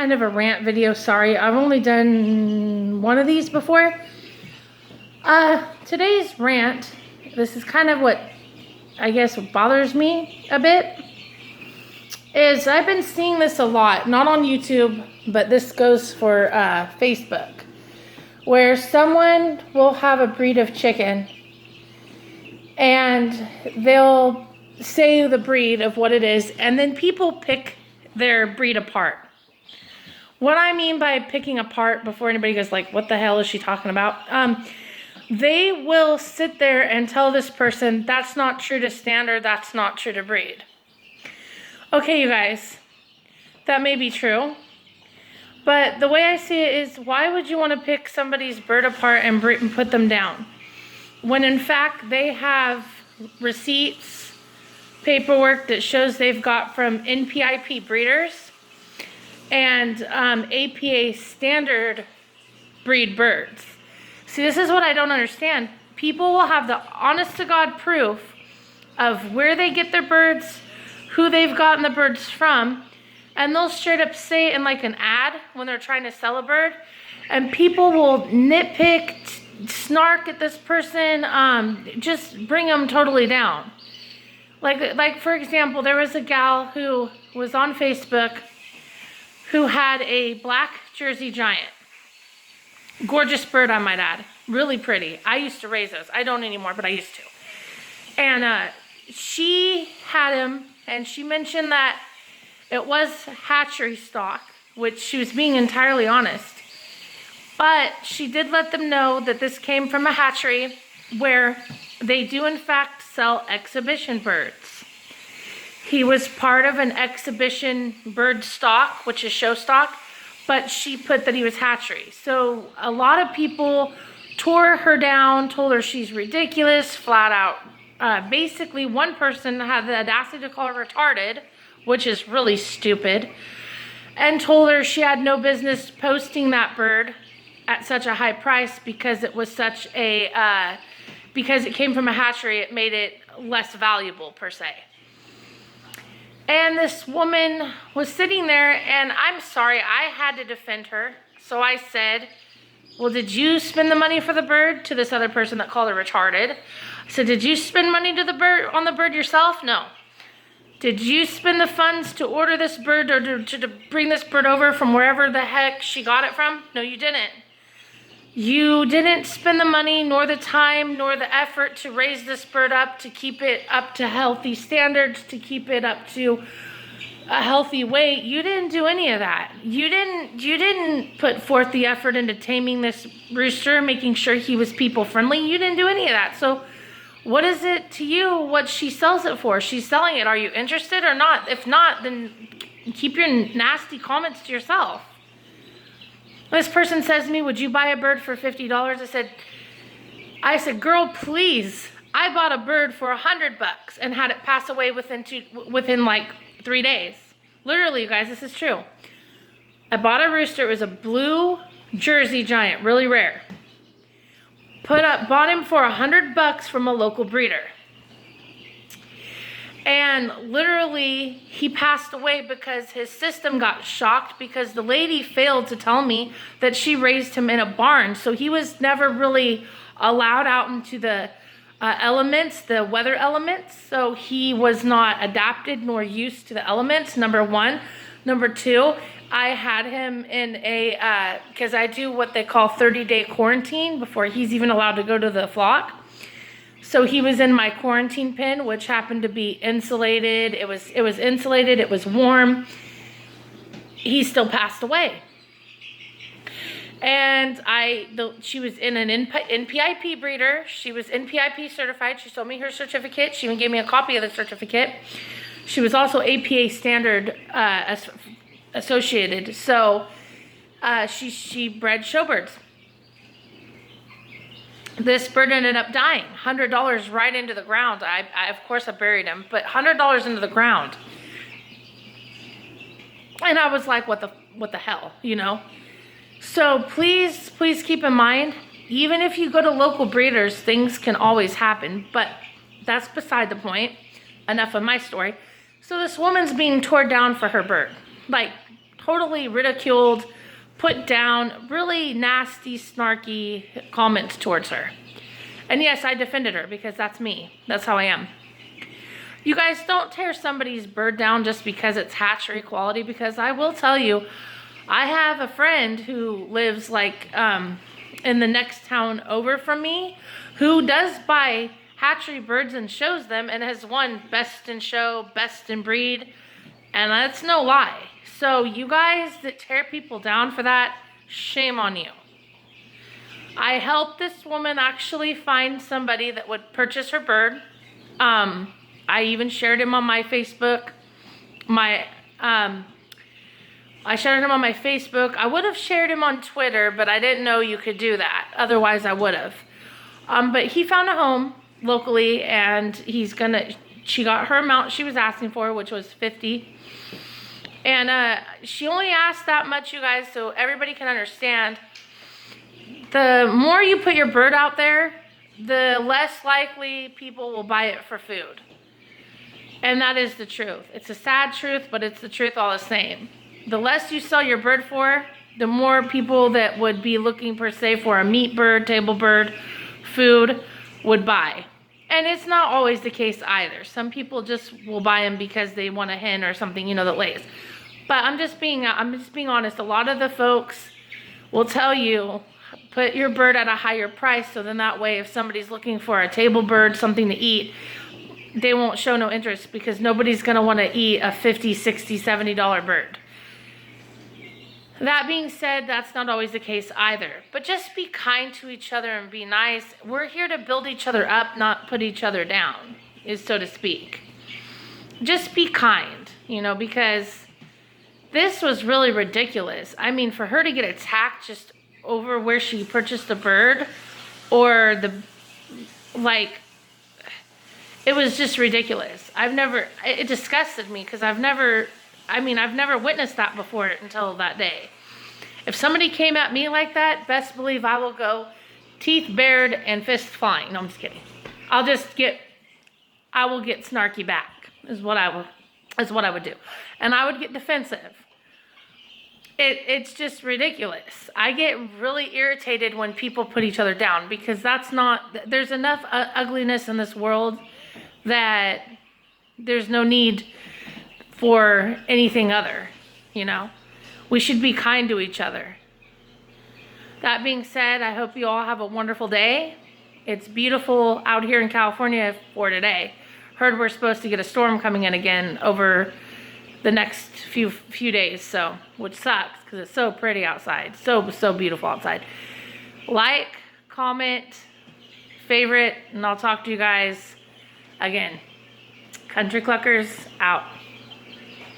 kind of a rant video. Sorry, I've only done one of these before. Today's rant, this is kind of what I guess bothers me a bit, is I've been seeing this a lot, not on YouTube, but this goes for Facebook, where someone will have a breed of chicken and they'll say the breed of what it is, and then people pick their breed apart. What I mean by picking apart, before anybody goes like, what the hell is she talking about? They will sit there and tell this person, that's not true to standard, that's not true to breed. Okay, you guys, that may be true. But the way I see it is, why would you want to pick somebody's bird apart and put them down? When in fact, they have receipts, paperwork that shows they've got from NPIP breeders and APA standard breed birds. See, this is what I don't understand. People will have the honest to God proof of where they get their birds, who they've gotten the birds from, and they'll straight up say it in like an ad when they're trying to sell a bird, and people will nitpick, snark at this person, just bring them totally down. Like for example, there was a gal who was on Facebook who had a black Jersey Giant. Gorgeous bird, I might add. Really pretty. I used to raise those. I don't anymore, but I used to. And she had him, and she mentioned that it was hatchery stock, which she was being entirely honest. But she did let them know that this came from a hatchery where they do in fact sell exhibition birds. He was part of an exhibition bird stock, which is show stock, but she put that he was hatchery. So a lot of people tore her down, told her she's ridiculous, flat out. Basically, one person had the audacity to call her retarded, which is really stupid, and told her she had no business posting that bird at such a high price because it was such a, because it came from a hatchery, it made it less valuable per se. And this woman was sitting there, and I'm sorry, I had to defend her. So I said, well, did you spend the money for the bird? To this other person that called her retarded. I said, did you spend money to the bird on the bird yourself? No. Did you spend the funds to order this bird or to bring this bird over from wherever the heck she got it from? No, you didn't. You didn't spend the money, nor the time, nor the effort to raise this bird up, to keep it up to healthy standards, to keep it up to a healthy weight. You didn't do any of that. You didn't put forth the effort into taming this rooster, making sure he was people friendly. You didn't do any of that. So what is it to you what she sells it for? She's selling it. Are you interested or not? If not, then keep your nasty comments to yourself. This person says to me, would you buy a bird for $50? I said, girl, please. I bought a bird for $100 and had it pass away within like 3 days. Literally, you guys, this is true. I bought a rooster. It was a blue Jersey Giant, really rare. Bought him for $100 from a local breeder. And literally, he passed away because his system got shocked because the lady failed to tell me that she raised him in a barn. So he was never really allowed out into the elements, the weather elements. So he was not adapted nor used to the elements, number one. Number two, I had him in a, because I do what they call 30-day quarantine before he's even allowed to go to the flock. So he was in my quarantine pen, which happened to be insulated. It was insulated. It was warm. He still passed away. And she was in an NPIP breeder. She was NPIP certified. She showed me her certificate. She even gave me a copy of the certificate. She was also APA standard associated. So she bred showbirds. This bird ended up dying. $100 right into the ground. I of course I buried him, but $100 into the ground. And I was like, what the hell, you know? So please keep in mind, even if you go to local breeders, things can always happen, but that's beside the point. Enough of my story. So this woman's being torn down for her bird. Like, totally ridiculed, put down really nasty, snarky comments towards her. And yes, I defended her because that's me. That's how I am. You guys, don't tear somebody's bird down just because it's hatchery quality, because I will tell you, I have a friend who lives like in the next town over from me who does buy hatchery birds and shows them and has won best in show, best in breed, and that's no lie. So you guys that tear people down for that, shame on you. I helped this woman actually find somebody that would purchase her bird. I even shared him on my Facebook. I shared him on my Facebook. I would have shared him on Twitter, but I didn't know you could do that. Otherwise, I would have. But he found a home locally, and she got her amount she was asking for, which was $50. And she only asked that much, you guys, so everybody can understand. The more you put your bird out there, the less likely people will buy it for food. And that is the truth. It's a sad truth, but it's the truth all the same. The less you sell your bird for, the more people that would be looking per se for a meat bird, table bird, food would buy. And it's not always the case either. Some people just will buy them because they want a hen or something, you know, that lays. But I'm just being honest. A lot of the folks will tell you, put your bird at a higher price, so then that way if somebody's looking for a table bird, something to eat, they won't show no interest, because nobody's going to want to eat a $50, $60, $70 bird. That being said, that's not always the case either. But just be kind to each other and be nice. We're here to build each other up, not put each other down, is so to speak. Just be kind, you know, because this was really ridiculous. I mean, for her to get attacked just over where she purchased the bird, or it was just ridiculous. It disgusted me, because I've never witnessed that before until that day. If somebody came at me like that, best believe I will go teeth bared and fist flying. No, I'm just kidding. I will get snarky back, is what I would do. And I would get defensive. It's just ridiculous. I get really irritated when people put each other down, because there's enough ugliness in this world that there's no need for anything other, you know. We should be kind to each other. That being said, I hope you all have a wonderful day. It's beautiful out here in California for today. Heard we're supposed to get a storm coming in again over the next few days, so, which sucks because it's so pretty outside. So beautiful outside. Like, comment, favorite, and I'll talk to you guys again. Country Cluckers out.